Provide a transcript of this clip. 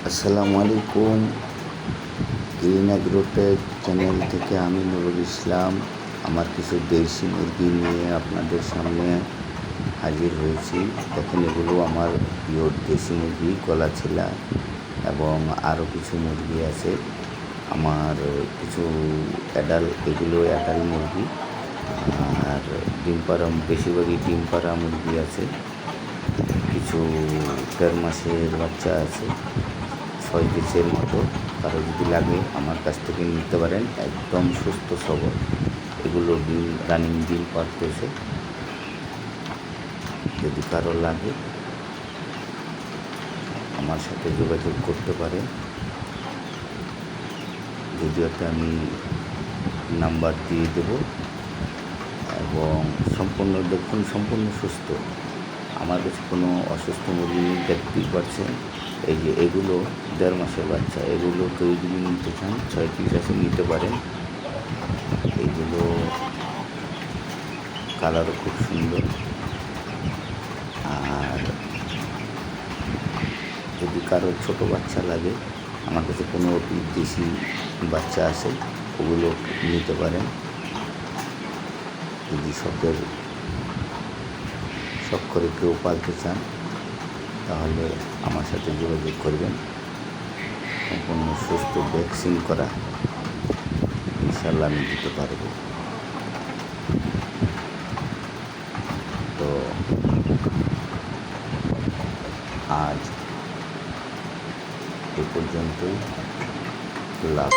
আসসালামু আলাইকুম। Green agrotech channel থেকে আমি নুরুল ইসলাম আমার কিছু দেশি মুরগি নিয়ে আপনাদের সামনে হাজির হয়েছি। দেখেন, এগুলো আমার পিওর দেশি মুরগি, গলাচিলা, এবং আরও কিছু মুরগি আছে। আমার কিছু এগুলো অ্যাডাল্ট মুরগি, আর ডিম পাড়া, বেশিরভাগই ডিম পাড়া মুরগি আছে। কিছু 1.5 মাসের বাচ্চা আছে, 6 পিসের মতো। কারো যদি লাগে আমার কাছ থেকে নিতে পারেন, একদম সুস্থ সবল। এগুলো রানিং ডিম পাড়তেছে। যদি কারো লাগে আমার সাথে যোগাযোগ করতে পারেন। ভিডিওতে আমি নাম্বার দিয়ে দেব, এবং সম্পূর্ণ দেখুন, সম্পূর্ণ সুস্থ। আমার কাছে কোনো অসুস্থ মুরগি দেখতেই পাচ্ছেন। এই যে এগুলো 1.5 মাসের বাচ্চা। এগুলো কেউ যদি নিতে চান 6 পিস আছে, নিতে পারেন। এইগুলো কালারও খুব সুন্দর। আর যদি কারো ছোট বাচ্চা লাগে, আমার কাছে 15 পিস দেশি বাচ্চা আছে, ওগুলো নিতে পারেন। যদি শখ করে কেউ পালতে চান তাহলে আমার সাথে যোগাযোগ করবেন। সম্পূর্ণ সুস্থ, ভ্যাকসিন করা, ইনশাল্লাহ আমি দিতে পারব। তো আজ এ পর্যন্তই। লাভ।